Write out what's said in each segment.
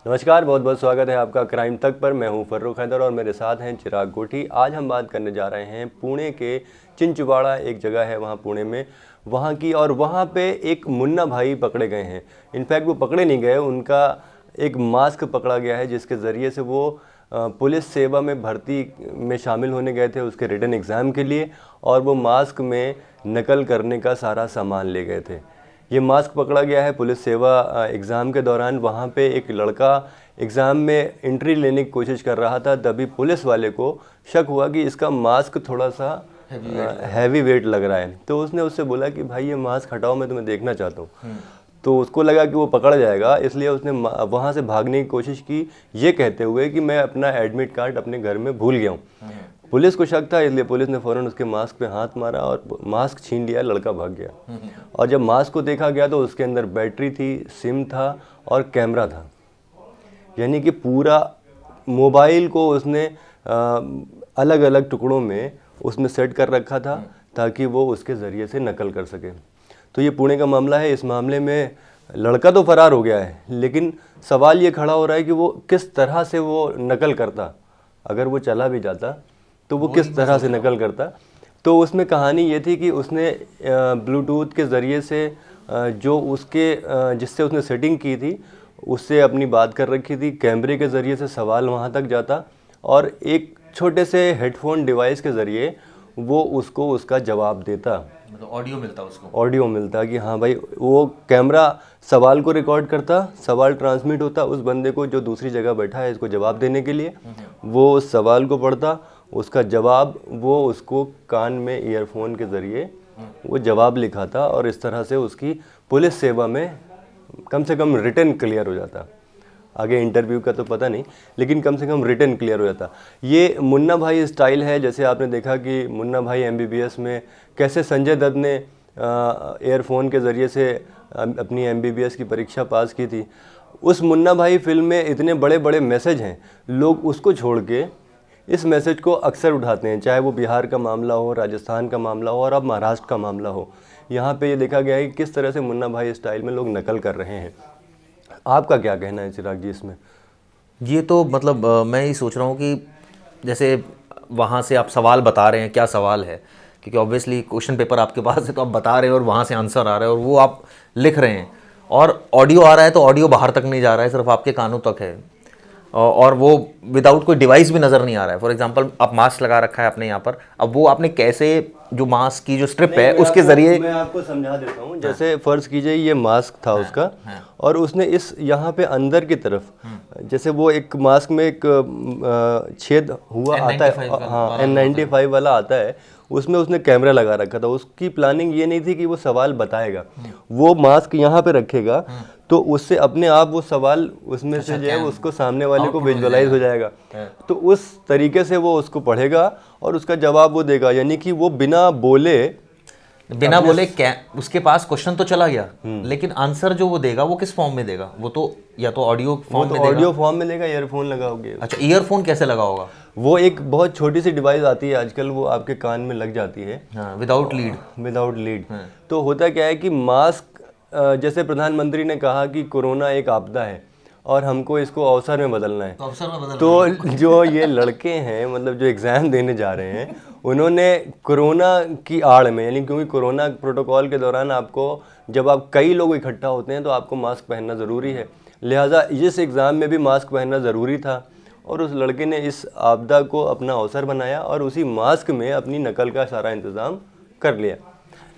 नमस्कार, बहुत बहुत स्वागत है आपका क्राइम तक पर। मैं हूं फर्रुख हैदर और मेरे साथ हैं चिराग गोठी। आज हम बात करने जा रहे हैं पुणे के चिंचवाड़ा, एक जगह है वहां पुणे में, वहां की। और वहां पे एक मुन्ना भाई पकड़े गए हैं। इनफैक्ट वो पकड़े नहीं गए, उनका एक मास्क पकड़ा गया है जिसके ज़रिए से वो पुलिस सेवा में भर्ती में शामिल होने गए थे उसके रिटन एग्ज़ाम के लिए, और वो मास्क में नकल करने का सारा सामान ले गए थे। ये मास्क पकड़ा गया है पुलिस सेवा एग्ज़ाम के दौरान। वहाँ पे एक लड़का एग्ज़ाम में एंट्री लेने की कोशिश कर रहा था, तभी पुलिस वाले को शक हुआ कि इसका मास्क थोड़ा सा हैवी वेट लग रहा है। तो उसने उससे बोला कि भाई ये मास्क हटाओ, मैं तुम्हें देखना चाहता हूँ। तो उसको लगा कि वो पकड़ जाएगा, इसलिए उसने वहाँ से भागने की कोशिश की, ये कहते हुए कि मैं अपना एडमिट कार्ड अपने घर में भूल गया हूँ। पुलिस को शक था, इसलिए पुलिस ने फ़ौरन उसके मास्क पे हाथ मारा और मास्क छीन लिया, लड़का भाग गया। और जब मास्क को देखा गया तो उसके अंदर बैटरी थी, सिम था और कैमरा था। यानी कि पूरा मोबाइल को उसने अलग अलग टुकड़ों में उसमें सेट कर रखा था ताकि वो उसके ज़रिए से नकल कर सके। तो ये पुणे का मामला है। इस मामले में लड़का तो फरार हो गया है, लेकिन सवाल ये खड़ा हो रहा है कि वो किस तरह से वो नकल करता। अगर वो चला भी जाता तो वो किस तरह से नकल करता। तो उसमें कहानी ये थी कि उसने ब्लूटूथ के ज़रिए से जो उसके जिससे उसने सेटिंग की थी उससे अपनी बात कर रखी थी। कैमरे के ज़रिए से सवाल वहाँ तक जाता और एक छोटे से हेडफोन डिवाइस के ज़रिए वो उसको उसका जवाब देता। मतलब ऑडियो मिलता उसको, ऑडियो मिलता कि हाँ भाई, वो कैमरा सवाल को रिकॉर्ड करता, सवाल ट्रांसमिट होता उस बंदे को जो दूसरी जगह बैठा है इसको जवाब देने के लिए। वो उस सवाल को पढ़ता, उसका जवाब वो उसको कान में ईयरफोन के ज़रिए वो जवाब लिखाता, और इस तरह से उसकी पुलिस सेवा में कम से कम रिटन क्लियर हो जाता। आगे इंटरव्यू का तो पता नहीं, लेकिन कम से कम रिटन क्लियर हो जाता। ये मुन्ना भाई स्टाइल है। जैसे आपने देखा कि मुन्ना भाई MBBS में कैसे संजय दत्त ने एयरफोन के ज़रिए से अपनी MBBS की परीक्षा पास की थी। उस मुन्ना भाई फिल्म में इतने बड़े बड़े मैसेज हैं, लोग उसको छोड़ के इस मैसेज को अक्सर उठाते हैं, चाहे वो बिहार का मामला हो, राजस्थान का मामला हो और अब महाराष्ट्र का मामला हो। यहाँ पे ये देखा गया है कि किस तरह से मुन्ना भाई स्टाइल में लोग नकल कर रहे हैं। आपका क्या कहना है चिराग जी इसमें? ये तो मतलब मैं ही सोच रहा हूँ कि जैसे वहाँ से आप सवाल बता रहे हैं, क्या सवाल है, क्योंकि ऑब्वियसली क्वेश्चन पेपर आपके पास है तो आप बता रहे हैं और वहाँ से आंसर आ रहा है और वो आप लिख रहे हैं, और ऑडियो आ रहा है तो ऑडियो बाहर तक नहीं जा रहा है, सिर्फ आपके कानों तक है, और वो विदाउट कोई डिवाइस भी नज़र नहीं आ रहा है। फॉर एग्जांपल आप मास्क लगा रखा है अपने यहाँ पर, अब वो आपने कैसे, जो मास्क की जो स्ट्रिप है उसके ज़रिए, मैं आपको समझा देता हूँ। जैसे फ़र्ज़ कीजिए ये मास्क था उसका, और उसने इस यहाँ पे अंदर की तरफ, जैसे वो एक मास्क में एक छेद हुआ आता है, हाँ N95 वाला आता है, उसमें उसने कैमरा लगा रखा था। उसकी प्लानिंग ये नहीं थी कि वो सवाल बताएगा, वो मास्क यहाँ पे रखेगा तो उससे अपने आप वो सवाल उसमें से जो है उसको सामने वाले को विजुअलाइज हो जाएगा। तो उस तरीके से वो उसको पढ़ेगा और उसका जवाब वो देगा। यानी कि वो बिना बोले क्या उसके पास क्वेश्चन तो चला गया, लेकिन आंसर जो वो देगा वो किस फॉर्म में देगा? वो तो या तो ऑडियो फॉर्म में देगा। ऑडियो फॉर्म में देगा, ईयरफोन लगाओगे। अच्छा, ईयरफोन कैसे लगा होगा? वो एक बहुत छोटी सी डिवाइस आती है आजकल, वो आपके कान में लग जाती है, विदाउट लीड। तो होता क्या है कि मास्क, जैसे प्रधानमंत्री ने कहा कि कोरोना एक आपदा है और हमको इसको अवसर में बदलना है, तो जो ये लड़के हैं, मतलब जो एग्ज़ाम देने जा रहे हैं, उन्होंने कोरोना की आड़ में, यानी क्योंकि कोरोना प्रोटोकॉल के दौरान आपको, जब आप कई लोग इकट्ठा होते हैं तो आपको मास्क पहनना ज़रूरी है, लिहाजा इस एग्ज़ाम में भी मास्क पहनना ज़रूरी था। और उस लड़के ने इस आपदा को अपना अवसर बनाया और उसी मास्क में अपनी नकल का सारा इंतज़ाम कर लिया।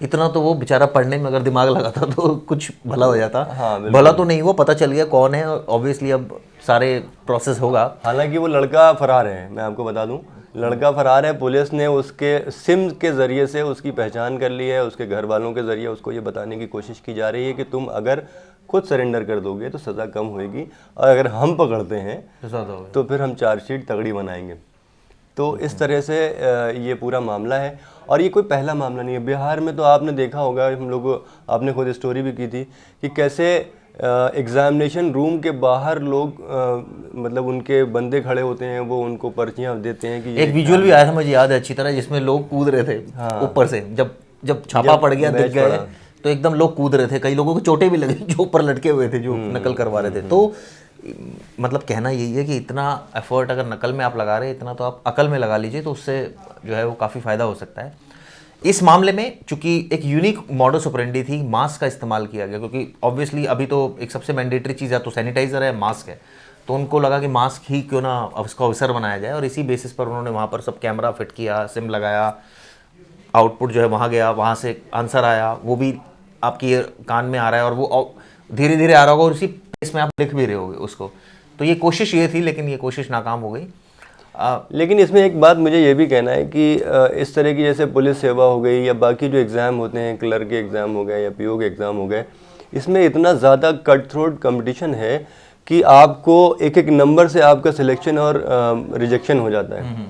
इतना तो वो बेचारा पढ़ने में अगर दिमाग लगाता तो कुछ भला हो जाता। हाँ, भला तो नहीं हुआ, पता चल गया कौन है, ऑब्वियसली अब सारे प्रोसेस होगा। हालांकि वो लड़का फरार है, मैं आपको बता दूं, लड़का फरार है। पुलिस ने उसके सिम के ज़रिए से उसकी पहचान कर ली है। उसके घर वालों के ज़रिए उसको ये बताने की कोशिश की जा रही है कि तुम अगर खुद सरेंडर कर दोगे तो सज़ा कम होएगी, और अगर हम पकड़ते हैं तो फिर हम चार्जशीट तगड़ी बनाएंगे। तो इस तरह से ये पूरा मामला है। और ये कोई पहला मामला नहीं है। बिहार में तो आपने देखा होगा, हम लोग, आपने खुद स्टोरी भी की थी कि कैसे एग्ज़ामिनेशन रूम के बाहर लोग मतलब उनके बंदे खड़े होते हैं, वो उनको पर्चियाँ देते हैं कि एक विजुअल भी आया था, मुझे याद है अच्छी तरह, जिसमें लोग कूद रहे थे ऊपर से, जब छापा पड़ गया, दिख गए तो एकदम लोग कूद रहे थे। कई लोगों को चोटें भी लगी जो ऊपर लटके हुए थे, जो नकल करवा रहे थे। तो मतलब कहना यही है कि इतना एफर्ट अगर नकल में आप लगा रहे हैं, इतना तो आप अकल में लगा लीजिए, तो उससे जो है वो काफ़ी फ़ायदा हो सकता है। इस मामले में चूंकि एक यूनिक मॉडस ऑपरेंडी थी, मास्क का इस्तेमाल किया गया, क्योंकि ऑब्वियसली अभी तो एक सबसे मैंडेटरी चीज़ है तो सैनिटाइज़र है, मास्क है, तो उनको लगा कि मास्क ही क्यों ना उसका अवसर बनाया जाए, और इसी बेसिस पर उन्होंने वहाँ पर सब कैमरा फिट किया, सिम लगाया, आउटपुट जो है वहाँ गया, वहाँ से आंसर आया, वो भी आपकी कान में आ रहा है, और वो धीरे धीरे आ रहा होगा और उसी पेस में आप लिख भी रहे होगे उसको। तो ये कोशिश ये थी, लेकिन ये कोशिश नाकाम हो गई। लेकिन इसमें एक बात मुझे ये भी कहना है कि इस तरह की जैसे पुलिस सेवा हो गई या बाकी जो एग्ज़ाम होते हैं, क्लर्क के एग्ज़ाम हो गए या पीओ के एग्ज़ाम हो गए, इसमें इतना ज़्यादा कट थ्रोट कंपटीशन है कि आपको एक एक नंबर से आपका सिलेक्शन और रिजेक्शन हो जाता है।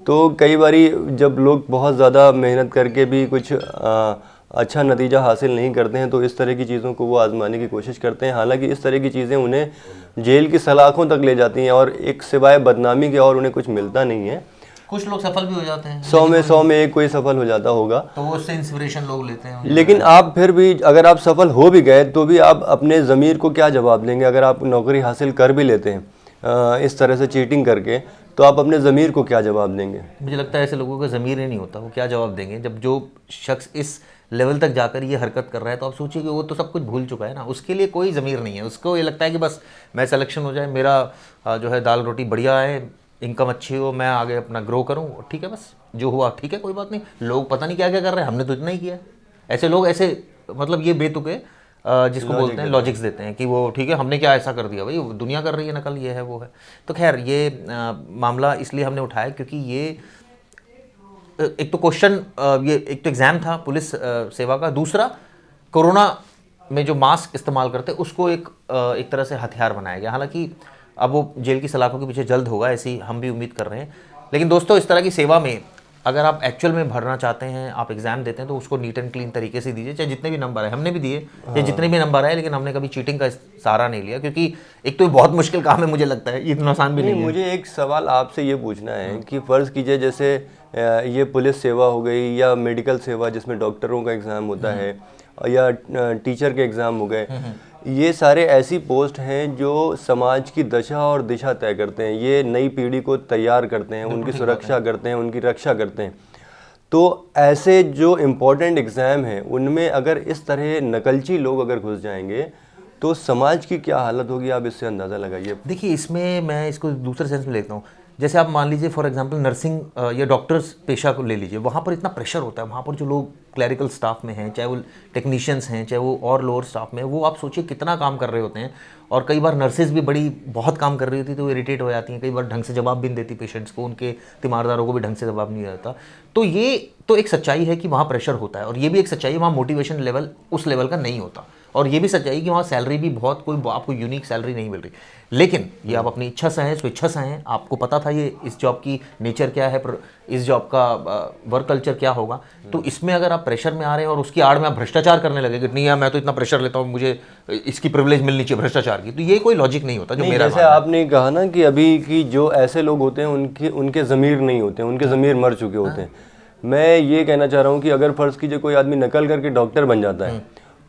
तो कई बारी जब लोग बहुत ज़्यादा मेहनत करके भी कुछ अच्छा नतीजा हासिल नहीं करते हैं, तो इस तरह की चीज़ों को वो आजमाने की कोशिश करते हैं। हालांकि इस तरह की चीज़ें उन्हें जेल की सलाखों तक ले जाती हैं और एक सिवाय बदनामी के और उन्हें कुछ मिलता नहीं है। कुछ लोग सफल भी हो जाते हैं, 100 में एक कोई सफल हो जाता होगा, तो वो उससे इंस्पिरेशन लोग लेते हैं। लेकिन आप फिर भी अगर आप सफल हो भी गए तो भी आप अपने ज़मीर को क्या जवाब देंगे? अगर आप नौकरी हासिल कर भी लेते हैं इस तरह से चीटिंग करके, तो आप अपने ज़मीर को क्या जवाब देंगे? मुझे लगता है ऐसे लोगों का ज़मीर ही नहीं होता, वो क्या जवाब देंगे? जब जो शख्स इस लेवल तक जाकर ये हरकत कर रहा है, तो आप सोचिए कि वो तो सब कुछ भूल चुका है ना, उसके लिए कोई ज़मीर नहीं है। उसको ये लगता है कि बस मैं सिलेक्शन हो जाए, मेरा जो है दाल रोटी बढ़िया है, इनकम अच्छी हो, मैं आगे अपना ग्रो करूँ, ठीक है, बस जो हुआ ठीक है, कोई बात नहीं। लोग पता नहीं क्या क्या कर रहे हैं, हमने तो इतना ही किया। ऐसे लोग ऐसे मतलब ये बेतुके जिसको बोलते हैं लॉजिक्स देते हैं कि वो ठीक है, हमने क्या ऐसा कर दिया, भाई दुनिया कर रही है नकल, ये है वो है। तो खैर ये मामला इसलिए हमने उठाया क्योंकि ये एक तो क्वेश्चन, ये एक तो एग्ज़ाम था पुलिस सेवा का, दूसरा कोरोना में जो मास्क इस्तेमाल करते उसको एक तरह से हथियार बनाया गया। हालांकि अब वो जेल की सलाखों के पीछे जल्द होगा, ऐसी हम भी उम्मीद कर रहे हैं। लेकिन दोस्तों, इस तरह की सेवा में अगर आप एक्चुअल में भरना चाहते हैं, आप एग्जाम देते हैं, तो उसको नीट एंड क्लीन तरीके से दीजिए, चाहे जितने भी नंबर आए। हमने भी दिए, चाहे जितने भी नंबर आए, लेकिन हमने कभी चीटिंग का सहारा नहीं लिया, क्योंकि एक तो ये बहुत मुश्किल काम है, मुझे लगता है ये इतना आसान भी नहीं है। मुझे एक सवाल आपसे ये पूछना है कि फ़र्ज़ कीजिए जैसे ये पुलिस सेवा हो गई या मेडिकल सेवा जिसमें डॉक्टरों का एग्ज़ाम होता है, या टीचर के एग्ज़ाम हो गए, ये सारे ऐसी पोस्ट हैं जो समाज की दशा और दिशा तय करते हैं। ये नई पीढ़ी को तैयार करते हैं, उनकी सुरक्षा करते हैं, उनकी रक्षा करते हैं। तो ऐसे जो इम्पोर्टेंट एग्ज़ाम हैं, उनमें अगर इस तरह नकलची लोग अगर घुस जाएंगे तो समाज की क्या हालत होगी, आप इससे अंदाज़ा लगाइए। देखिए, इसमें मैं इसको दूसरे सेंस में लेता हूँ। जैसे आप मान लीजिए फॉर एग्जांपल नर्सिंग या डॉक्टर्स पेशा को ले लीजिए, वहाँ पर इतना प्रेशर होता है, वहाँ पर जो लोग क्लैरिकल स्टाफ में हैं, चाहे वो टेक्नीशियंस हैं, चाहे वो और लोअर स्टाफ में, वो आप सोचिए कितना काम कर रहे होते हैं। और कई बार नर्सेज भी बहुत काम कर रही होती, तो वो इरिटेट हो जाती हैं, कई बार ढंग से जवाब भी नहीं देती पेशेंट्स को, उनके तीमारदारों को भी ढंग से जवाब नहीं देता। तो ये तो एक सच्चाई है कि वहाँ प्रेशर होता है, और ये भी एक सच्चाई है वहाँ मोटिवेशन लेवल उस लेवल का नहीं होता। और ये भी सच्चाई कि वहाँ सैलरी भी बहुत कोई आपको यूनिक सैलरी नहीं मिल रही। लेकिन ये आप अपनी इच्छा से हैं, स्वेच्छा से हैं, आपको पता था ये इस जॉब की नेचर क्या है, इस जॉब का वर्क कल्चर क्या होगा। तो इसमें अगर आप प्रेशर में आ रहे हैं और उसकी आड़ में आप भ्रष्टाचार करने लगे कि नहीं यार मैं तो इतना प्रेशर लेता हूँ, मुझे इसकी प्रिविलेज मिलनी चाहिए भ्रष्टाचार की, तो ये कोई लॉजिक नहीं होता। जो मेरा जैसे आपने कहा ना कि अभी की जो ऐसे लोग होते हैं उनके ज़मीर नहीं होते, उनके ज़मीर मर चुके होते हैं। मैं ये कहना चाह रहा हूँ कि अगर फ़र्ज़ कीजिए कोई आदमी नकल करके डॉक्टर बन जाता है,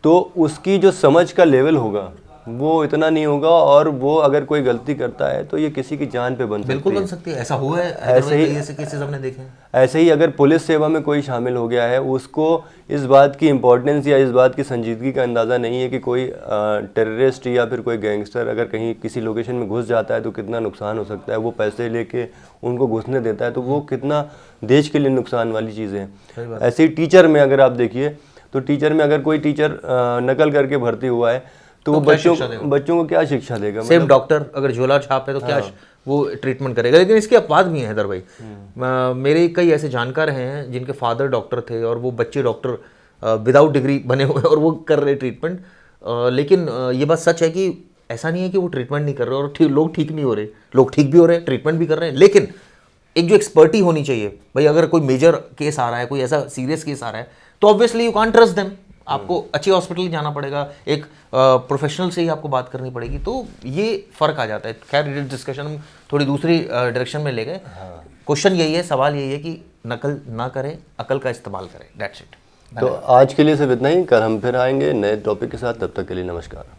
तो उसकी जो समझ का लेवल होगा वो इतना नहीं होगा, और वो अगर कोई गलती करता है तो ये किसी की जान पे बन सकती है। बिल्कुल बन सकती है, ऐसा हुआ है, ऐसे ही ऐसे केसेस हमने देखे हैं। ऐसे ही अगर पुलिस सेवा में कोई शामिल हो गया है, उसको इस बात की इम्पोर्टेंस या इस बात की संजीदगी का अंदाज़ा नहीं है कि कोई टेररिस्ट या फिर कोई गैंगस्टर अगर कहीं किसी लोकेशन में घुस जाता है तो कितना नुकसान हो सकता है। वो पैसे लेके उनको घुसने देता है, तो वो कितना देश के लिए नुकसान वाली चीज़ें हैं। ऐसे ही टीचर में अगर आप देखिए, तो टीचर में अगर कोई टीचर नकल करके भर्ती हुआ है, तो वो बच्चों को क्या शिक्षा देगा? सेम डॉक्टर अगर झोला छाप है तो क्या वो ट्रीटमेंट करेगा? लेकिन इसके अपवाद भी हैं हैदर भाई। मेरे कई ऐसे जानकार हैं जिनके फादर डॉक्टर थे और वो बच्चे डॉक्टर विदाउट डिग्री बने हुए और वो कर रहे ट्रीटमेंट। लेकिन ये बात सच है कि ऐसा नहीं है कि वो ट्रीटमेंट नहीं कर रहे और लोग ठीक नहीं हो रहे, लोग ठीक भी हो रहे हैं, ट्रीटमेंट भी कर रहे हैं। लेकिन एक जो एक्सपर्टी होनी चाहिए भाई, अगर कोई मेजर केस आ रहा है, कोई ऐसा सीरियस केस आ रहा है, तो obviously you can't trust them. आपको अच्छी हॉस्पिटल जाना पड़ेगा, एक प्रोफेशनल से ही आपको बात करनी पड़ेगी। तो ये फ़र्क आ जाता है। खैर डिस्कशन हम थोड़ी दूसरी डायरेक्शन में ले गए। क्वेश्चन यही है, सवाल यही है कि नकल ना करें, अकल का इस्तेमाल करें। That's it. तो आज के लिए सिर्फ इतना ही। कल हम फिर आएंगे नए टॉपिक के साथ, तब तक के लिए नमस्कार।